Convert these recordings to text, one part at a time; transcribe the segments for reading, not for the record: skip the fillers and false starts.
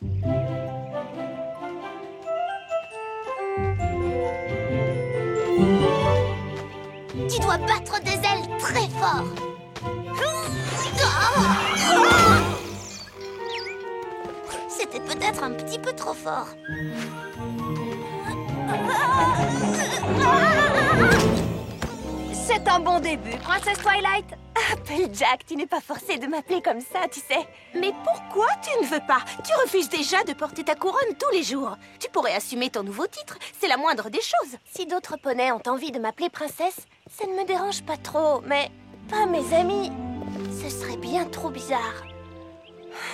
Tu dois battre des ailes très fort. C'était peut-être un petit peu trop fort. C'est un bon début, Princesse Twilight. Applejack, tu n'es pas forcée de m'appeler comme ça, tu sais. Mais pourquoi tu ne veux pas? Tu refuses déjà de porter ta couronne tous les jours. Tu pourrais assumer ton nouveau titre, c'est la moindre des choses. Si d'autres poneys ont envie de m'appeler princesse, ça ne me dérange pas trop, mais pas mes amis. Ce serait bien trop bizarre.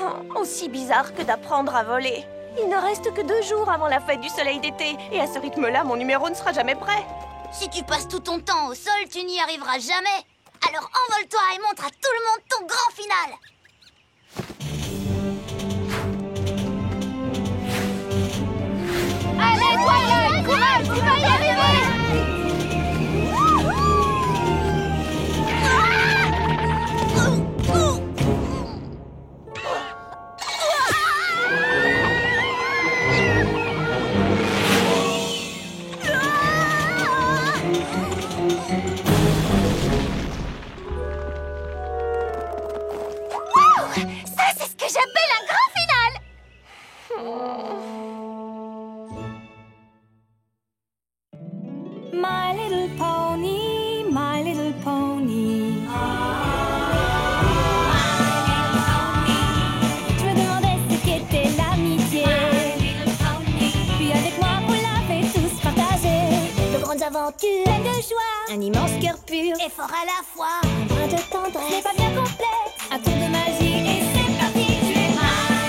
Oh, aussi bizarre que d'apprendre à voler. Il ne reste que 2 jours avant la fête du soleil d'été, et à ce rythme-là, mon numéro ne sera jamais prêt. Si tu passes tout ton temps au sol, tu n'y arriveras jamais. Alors envole-toi et montre à tout le monde ton grand final. Allez, Twilight, courage, tu vas y arriver! My little pony, my little pony. Je me demandais ce qu'était l'amitié. Puis avec moi, vous l'avez tous partagé. De grandes aventures, Pleine de joie, un immense cœur pur. et fort à la fois. Un brin de tendresse, n'est pas bien complexe. Un tour de magie et c'est parti. Tu es my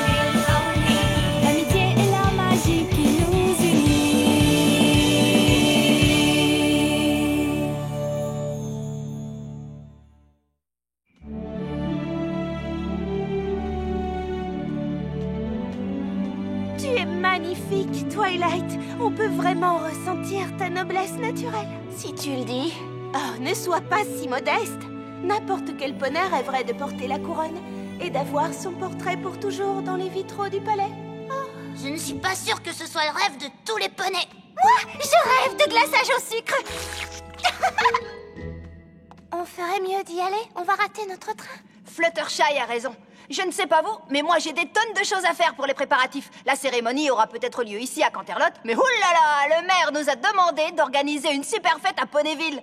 little pony. L'amitié et la magie qui nous unit. Tu es magnifique, Twilight. On peut vraiment ressentir ta noblesse naturelle. Si tu le dis. Oh, ne sois pas si modeste. N'importe quel poney rêverait de porter la couronne et d'avoir son portrait pour toujours dans les vitraux du palais. Je ne suis pas sûre que ce soit le rêve de tous les poneys. Moi, je rêve de glaçage au sucre. On ferait mieux d'y aller. On va rater notre train. Fluttershy a raison. Je ne sais pas vous, mais moi j'ai des tonnes de choses à faire pour les préparatifs. La cérémonie aura peut-être lieu ici à Canterlot, mais oulala, le maire nous a demandé d'organiser une super fête à Ponyville.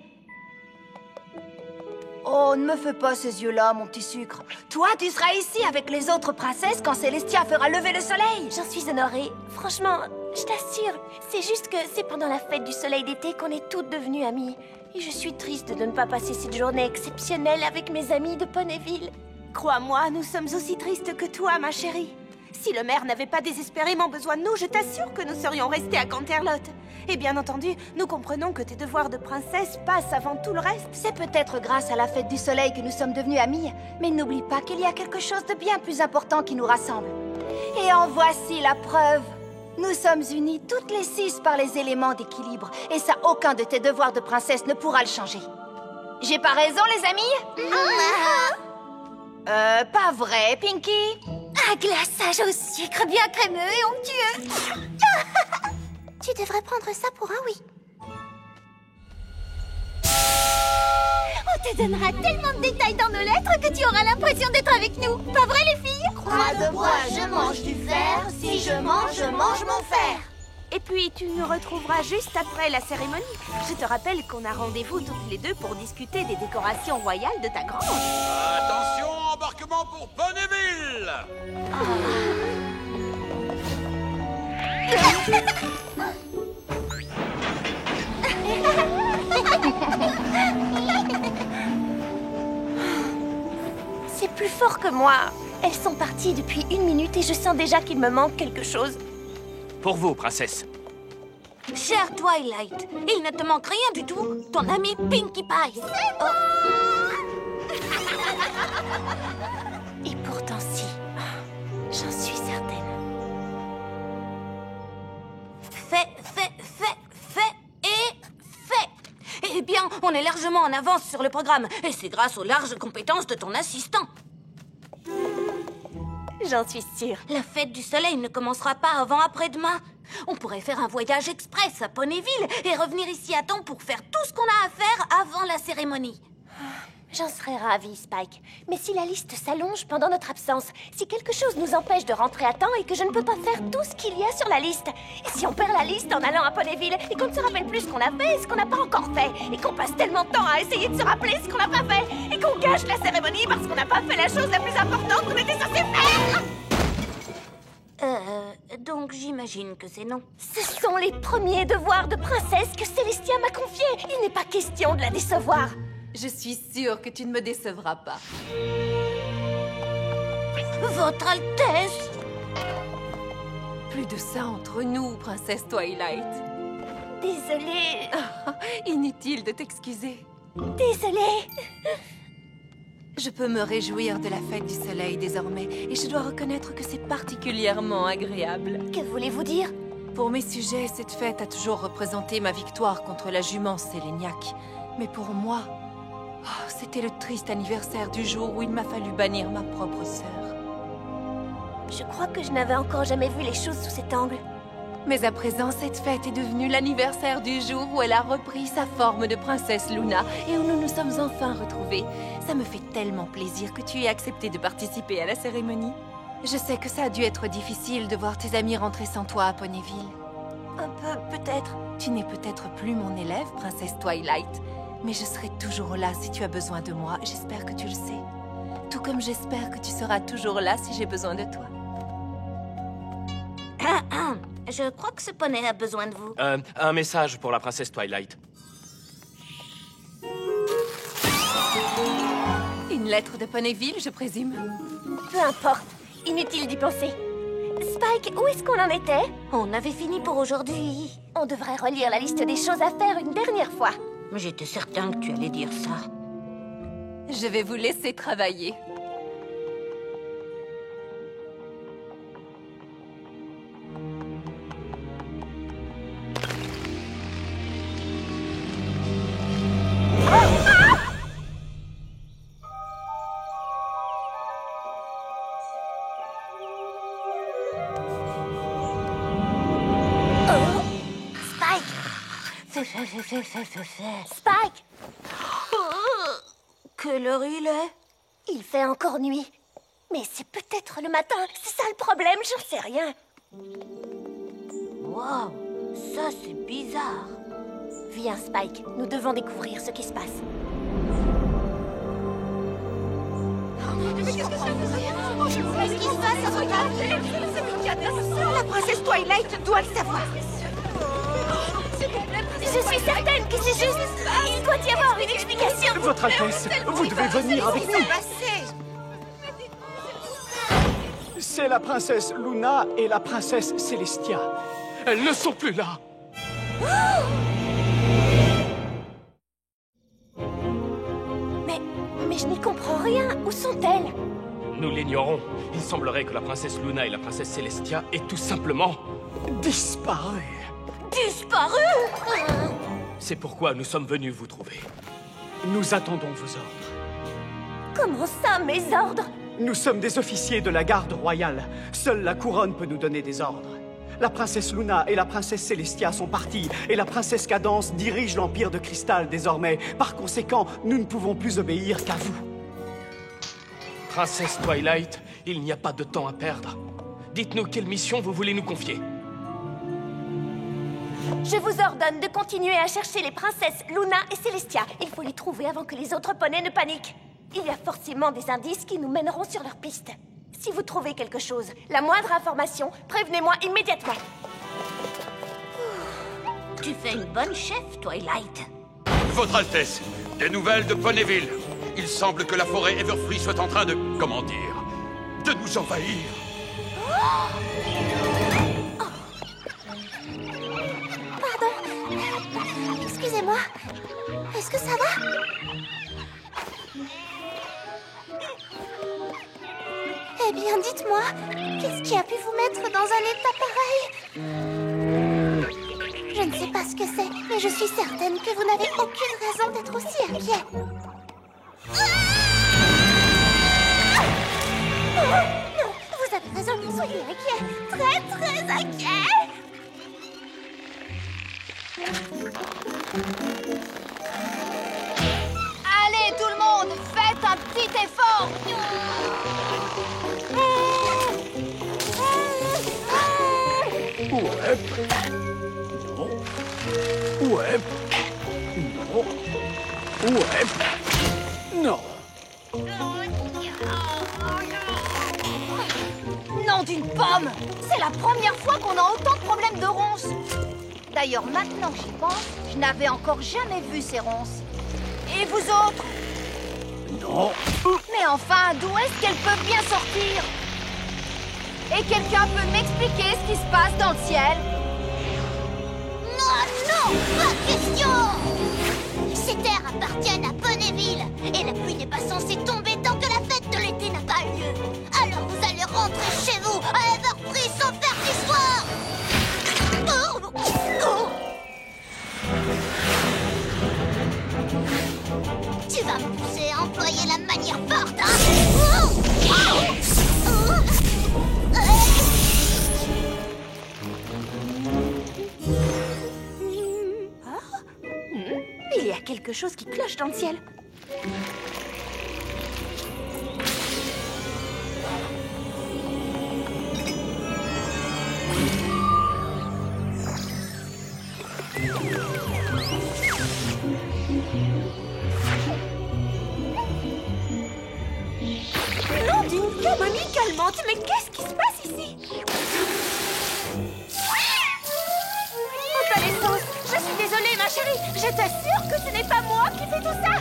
Oh, ne me fais pas ces yeux-là, mon petit sucre. Toi, tu seras ici avec les autres princesses quand Célestia fera lever le soleil. J'en suis honorée. Franchement, je t'assure, c'est juste que c'est pendant la fête du soleil d'été qu'on est toutes devenues amies. Et je suis triste de ne pas passer cette journée exceptionnelle avec mes amis de Ponyville. Crois-moi, nous sommes aussi tristes que toi, ma chérie. Si le maire n'avait pas désespérément besoin de nous, je t'assure que nous serions restés à Canterlot. Et bien entendu, nous comprenons que tes devoirs de princesse passent avant tout le reste. C'est peut-être grâce à la fête du soleil que nous sommes devenues amies, mais n'oublie pas qu'il y a quelque chose de bien plus important qui nous rassemble. Et en voici la preuve. Nous sommes unies toutes les 6 par les éléments d'équilibre, et ça, aucun de tes devoirs de princesse ne pourra le changer. J'ai pas raison, les amis? Pas vrai, Pinky? Un glaçage au sucre bien crémeux et onctueux. Tu devrais prendre ça pour un oui. On te donnera tellement de détails dans nos lettres que tu auras l'impression d'être avec nous. Pas vrai, les filles? Croix de bois, je mange du fer. Si je mange mon fer. Et puis, tu nous retrouveras juste après la cérémonie. Je te rappelle qu'on a rendez-vous toutes les deux pour discuter des décorations royales de ta grange. Attention, embarquement pour Ponyville! C'est plus fort que moi. Elles sont parties depuis 1 minute et je sens déjà qu'il me manque quelque chose. Pour vous, princesse. Chère Twilight, il ne te manque rien du tout. Ton ami Pinkie Pie. Et pourtant si. J'en suis certaine. Fait. Eh bien, on est largement en avance sur le programme. Et c'est grâce aux larges compétences de ton assistant. J'en suis sûre. La fête du soleil ne commencera pas avant après-demain. On pourrait faire un voyage express à Ponyville et revenir ici à temps pour faire tout ce qu'on a à faire avant la cérémonie. J'en serais ravie, Spike. Mais si la liste s'allonge pendant notre absence, si quelque chose nous empêche de rentrer à temps et que je ne peux pas faire tout ce qu'il y a sur la liste, et si on perd la liste en allant à Ponyville et qu'on ne se rappelle plus ce qu'on a fait et ce qu'on n'a pas encore fait, et qu'on passe tellement de temps à essayer de se rappeler ce qu'on n'a pas fait, et qu'on gâche la cérémonie parce qu'on n'a pas fait la chose la plus importante qu'on était censé faire. Donc j'imagine que c'est non. Ce sont les premiers devoirs de princesse que Célestia m'a confiés. Il n'est pas question de la décevoir. Je suis sûre que tu ne me décevras pas. Votre Altesse! Plus de ça entre nous, princesse Twilight. Désolée. Inutile de t'excuser. Désolée. Je peux me réjouir de la fête du soleil désormais, et je dois reconnaître que c'est particulièrement agréable. Que voulez-vous dire? Pour mes sujets, cette fête a toujours représenté ma victoire contre la jument Séléniaque. Mais pour moi, c'était le triste anniversaire du jour où il m'a fallu bannir ma propre sœur. Je crois que je n'avais encore jamais vu les choses sous cet angle. Mais à présent, cette fête est devenue l'anniversaire du jour où elle a repris sa forme de princesse Luna et où nous nous sommes enfin retrouvés. Ça me fait tellement plaisir que tu aies accepté de participer à la cérémonie. Je sais que ça a dû être difficile de voir tes amis rentrer sans toi à Ponyville. Un peu, peut-être. Tu n'es peut-être plus mon élève, princesse Twilight, mais je serai toujours là si tu as besoin de moi. J'espère que tu le sais. Tout comme j'espère que tu seras toujours là si j'ai besoin de toi. Je crois que ce poney a besoin de vous. Un message pour la princesse Twilight. Une lettre de Ponyville, je présume. Peu importe. Inutile d'y penser. Spike, où est-ce qu'on en était? On avait fini pour aujourd'hui. On devrait relire la liste des choses à faire une dernière fois. J'étais certain que tu allais dire ça. Je vais vous laisser travailler. Spike! Quelle heure il est? Il fait encore nuit. Mais c'est peut-être le matin. C'est ça le problème, j'en sais rien. Wow, ça c'est bizarre. Viens, Spike. Nous devons découvrir ce qui se passe. La princesse Twilight doit le savoir. Je suis certaine que c'est juste... Il doit y avoir une explication. Votre Altesse, vous devez venir avec nous. C'est la princesse Luna et la princesse Célestia. Elles ne sont plus là. Mais je n'y comprends rien. Où sont-elles? Nous l'ignorons. Il semblerait que la princesse Luna et la princesse Célestia aient tout simplement Disparu. Disparu? C'est pourquoi nous sommes venus vous trouver. Nous attendons vos ordres. Comment ça, mes ordres? Nous sommes des officiers de la garde royale. Seule la couronne peut nous donner des ordres. La princesse Luna et la princesse Célestia sont parties, et la princesse Cadance dirige l'Empire de Cristal désormais. Par conséquent, nous ne pouvons plus obéir qu'à vous. Princesse Twilight, il n'y a pas de temps à perdre. Dites-nous quelle mission vous voulez nous confier. Je vous ordonne de continuer à chercher les princesses Luna et Célestia. Il faut les trouver avant que les autres poneys ne paniquent. Il y a forcément des indices qui nous mèneront sur leur piste. Si vous trouvez quelque chose, la moindre information, prévenez-moi immédiatement. Tu fais une bonne chef, Twilight. Votre Altesse, des nouvelles de Ponyville. Il semble que la forêt Everfree soit en train de... comment dire... de nous envahir. Pardon. Excusez-moi. Est-ce que ça va? Eh bien, dites-moi, qu'est-ce qui a pu vous mettre dans un état pareil? Je ne sais pas ce que c'est, mais je suis certaine que vous n'avez aucune raison d'être aussi inquiet. Oh, non, vous avez raison, soyez inquiets. Très, très inquiets. Allez, tout le monde, faites un petit effort. Ouais. Non. Ouais. Non. Ouais. Non. Nom d'une pomme! C'est la première fois qu'on a autant de problèmes de ronces. D'ailleurs, maintenant que j'y pense, je n'avais encore jamais vu ces ronces. Et vous autres? Non. Mais enfin, d'où est-ce qu'elles peuvent bien sortir? Et quelqu'un peut m'expliquer ce qui se passe dans le ciel? Non, non, pas question! Ces terres appartiennent à Ponyville. Et la pluie n'est pas censée tomber tant que la fête de l'été n'a pas lieu. Alors vous allez rentrer chez vous à Everfree sans faire d'histoire! Oh, oh. Tu vas me pousser à employer la manière forte, hein? Oh, oh, oh. Il y a quelque chose qui cloche dans le ciel. Nom d'une camomille calmante, mais qu'est-ce qui se passe ici? Reconnaissance, je suis désolée ma chérie, je t'assure que ce n'est pas moi qui fais tout ça.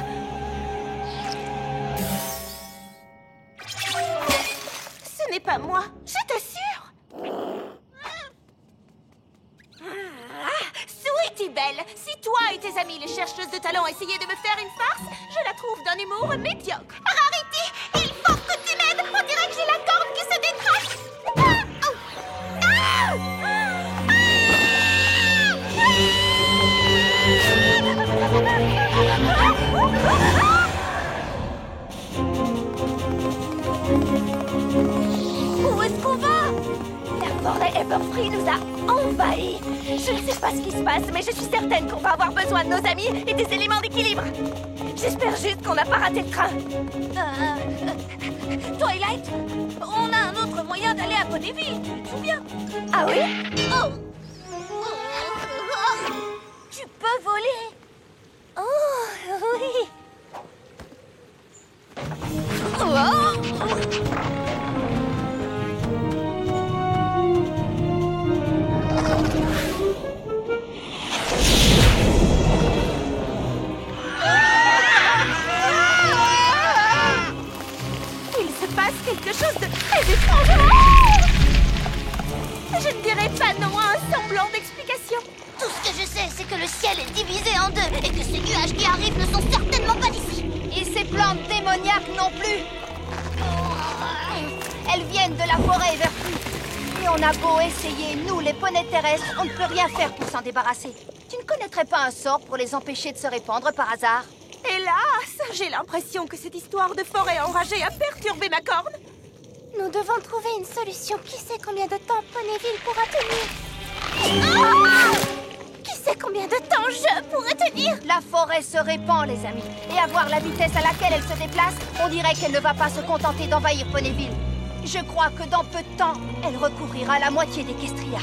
Ce n'est pas moi, je t'assure. Sweetie Belle, si toi et tes amis les chercheuses de talent essayaient de me faire une farce, je la trouve d'un humour médiocre. Rarity, il faut que tu m'aides, on dirait que j'ai la corne qui se détraque. Ah, oh. Ah, Où est-ce qu'on va? La forêt Everfree nous a envahis. Je ne sais pas ce qui se passe, mais je suis certaine qu'on va avoir besoin de nos amis et des éléments d'équilibre. J'espère juste qu'on n'a pas raté le train. Twilight, on a un autre moyen d'aller à Ponyville, tu te souviens? Ah oui? Oh. Tu peux voler? Oh, oui. Il se passe quelque chose de très étrange. Je ne dirai pas non à un semblant d'explication. Tout ce que je sais, c'est que le ciel est divisé en deux et que ces nuages qui arrivent ne sont certainement pas d'ici. Et ces plantes démoniaques non plus. Elles viennent de la forêt Everfree. Et on a beau essayer, nous, les poneys terrestres, on ne peut rien faire pour s'en débarrasser. Tu ne connaîtrais pas un sort pour les empêcher de se répandre par hasard? Hélas, j'ai l'impression que cette histoire de forêt enragée a perturbé ma corne. Nous devons trouver une solution. Qui sait combien de temps Ponyville pourra tenir? Qui sait combien de temps je pourrai tenir? La forêt se répand, les amis. Et à voir la vitesse à laquelle elle se déplace, on dirait qu'elle ne va pas se contenter d'envahir Ponyville. Je crois que dans peu de temps, elle recouvrira la moitié d'Equestria.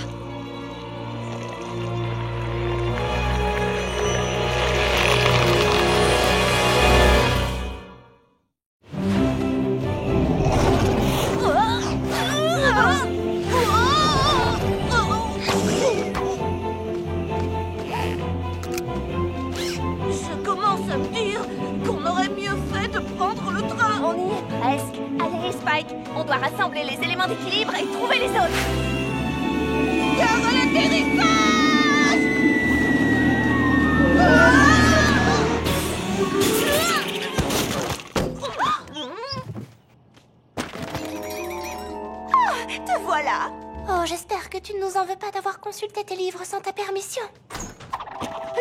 Je commence à me dire qu'on aurait mieux fait de prendre le train. On y est presque. Allez, Spike, on doit rassembler les éléments d'équilibre et trouver les autres. Gare à l'atterrissage! Ah, te voilà. Oh, j'espère que tu ne nous en veux pas d'avoir consulté tes livres sans ta permission.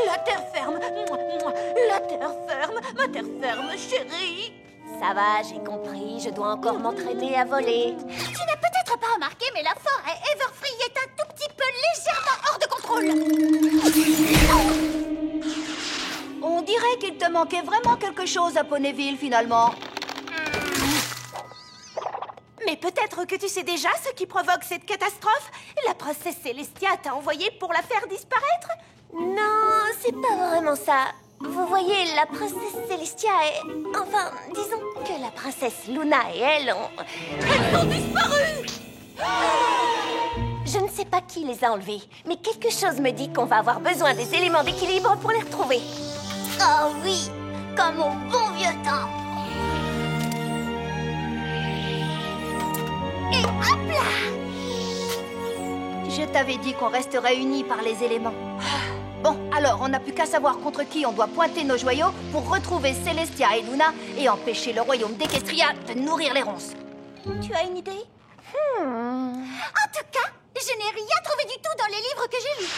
La terre ferme, la terre ferme, ma terre ferme, chérie. Ça va, j'ai compris. Je dois encore m'entraîner à voler. Tu n'as peut-être pas remarqué, mais la forêt Everfree est un tout petit peu légèrement hors de contrôle. On dirait qu'il te manquait vraiment quelque chose à Ponyville, finalement. Mais peut-être que tu sais déjà ce qui provoque cette catastrophe? La princesse Celestia t'a envoyé pour la faire disparaître? Non, c'est pas vraiment ça. Vous voyez, la princesse Celestia est... Enfin, disons que la princesse Luna et elle ont... Elles ont disparu! Je ne sais pas qui les a enlevées, mais quelque chose me dit qu'on va avoir besoin des éléments d'équilibre pour les retrouver. Oh oui, comme au bon vieux temps. Et hop là! Je t'avais dit qu'on resterait unis par les éléments. Bon, alors, on n'a plus qu'à savoir contre qui on doit pointer nos joyaux pour retrouver Celestia et Luna et empêcher le royaume d'Equestria de nourrir les ronces. Tu as une idée? En tout cas, je n'ai rien trouvé du tout dans les livres que j'ai lus.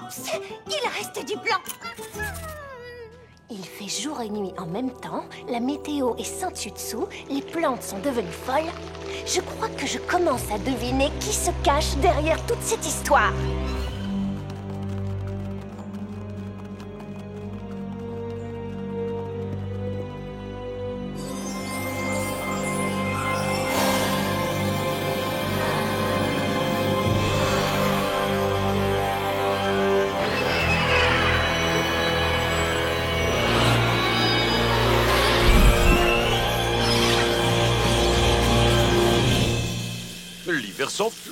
Oups! Il reste du blanc. Il fait jour et nuit en même temps, la météo est sans dessus-dessous, les plantes sont devenues folles. Je crois que je commence à deviner qui se cache derrière toute cette histoire.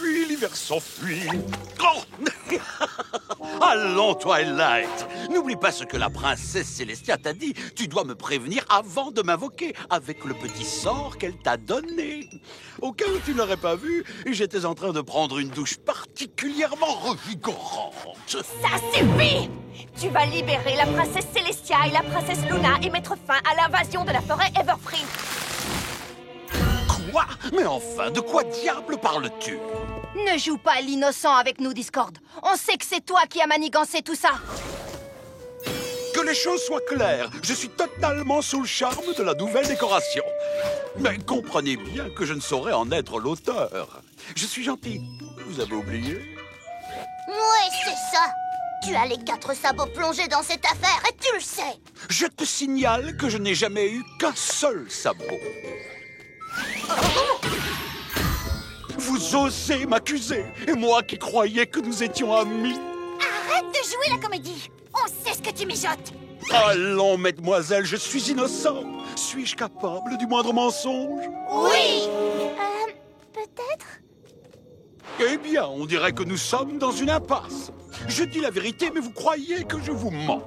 L'hiver s'enfuit. Oh Allons, Twilight. N'oublie pas ce que la princesse Celestia t'a dit. Tu dois me prévenir avant de m'invoquer avec le petit sort qu'elle t'a donné. Au cas où tu ne l'aurais pas vu, j'étais en train de prendre une douche particulièrement revigorante. Ça suffit! Tu vas libérer la princesse Celestia et la princesse Luna et mettre fin à l'invasion de la forêt Everfree. Quoi? Mais enfin, de quoi diable parles-tu? Ne joue pas l'innocent avec nous, Discord. On sait que c'est toi qui as manigancé tout ça. Que les choses soient claires, je suis totalement sous le charme de la nouvelle décoration. Mais comprenez bien que je ne saurais en être l'auteur. Je suis gentil. Vous avez oublié? Ouais, c'est ça. Tu as les 4 sabots plongés dans cette affaire et tu le sais. Je te signale que je n'ai jamais eu qu'un seul sabot. Vous osez m'accuser, et moi qui croyais que nous étions amis. Arrête de jouer la comédie. On sait ce que tu mijotes. Allons, mesdemoiselles, je suis innocent. Suis-je capable du moindre mensonge? Oui. Peut-être? Eh bien, on dirait que nous sommes dans une impasse. Je dis la vérité, mais vous croyez que je vous mens.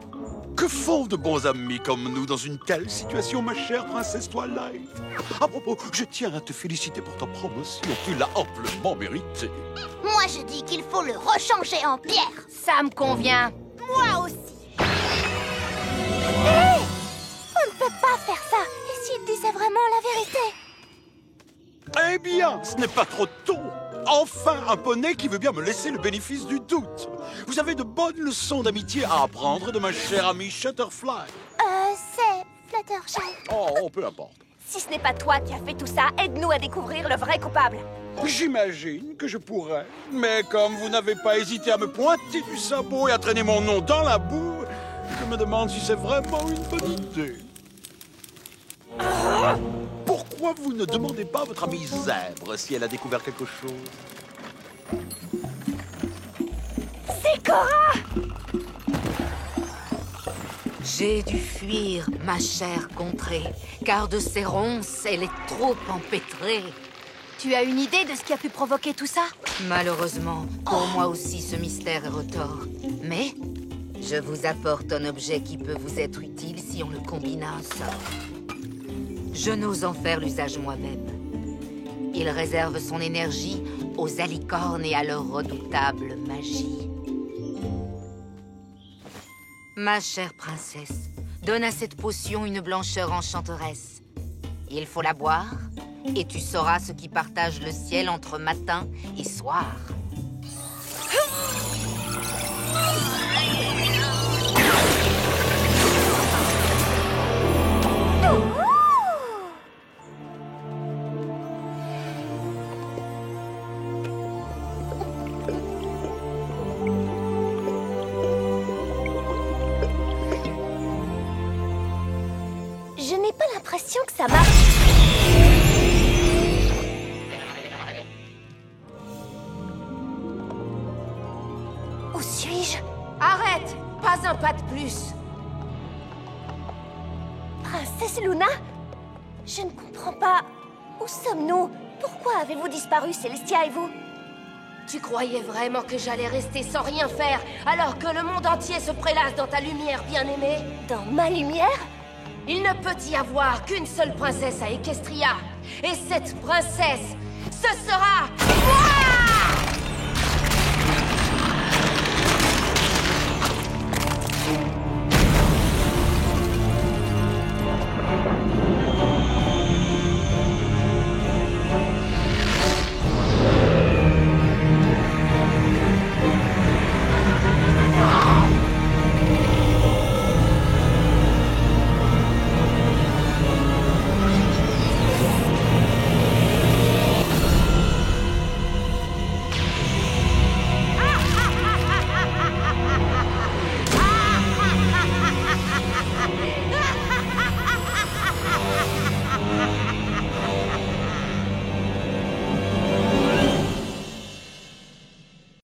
Que font de bons amis comme nous dans une telle situation, ma chère princesse Twilight? À propos, je tiens à te féliciter pour ta promotion. Tu l'as amplement méritée. Moi, je dis qu'il faut le rechanger en pierre. Ça me convient. Moi aussi. Hé! On ne peut pas faire ça. Et s'il disait vraiment la vérité? Eh bien, ce n'est pas trop tôt. Enfin, un poney qui veut bien me laisser le bénéfice du doute. Vous avez de bonnes leçons d'amitié à apprendre de ma chère amie Shutterfly. C'est Fluttershy. Oh, peu importe. Si ce n'est pas toi qui as fait tout ça, aide-nous à découvrir le vrai coupable. J'imagine que je pourrais. Mais comme vous n'avez pas hésité à me pointer du sabot et à traîner mon nom dans la boue, je me demande si c'est vraiment une bonne idée. Pourquoi vous ne demandez pas à votre amie Zèbre si elle a découvert quelque chose? C'est Cora! J'ai dû fuir ma chère contrée, car de ces ronces, elle est trop empêtrée. Tu as une idée de ce qui a pu provoquer tout ça? Malheureusement, pour moi aussi, ce mystère est retors. Mais je vous apporte un objet qui peut vous être utile si on le combine à un sort. Je n'ose en faire l'usage moi-même. Il réserve son énergie aux alicornes et à leur redoutable magie. Ma chère princesse, donne à cette potion une blancheur enchanteresse. Il faut la boire, et tu sauras ce qui partage le ciel entre matin et soir. l'impression que ça marche. Où suis-je? Arrête! Pas un pas de plus! Princesse Luna? Je ne comprends pas. Où sommes-nous? Pourquoi avez-vous disparu, Célestia et vous? Tu croyais vraiment que j'allais rester sans rien faire, alors que le monde entier se prélasse dans ta lumière, bien-aimée? Dans ma lumière? Il ne peut y avoir qu'une seule princesse à Equestria. Et cette princesse, ce sera...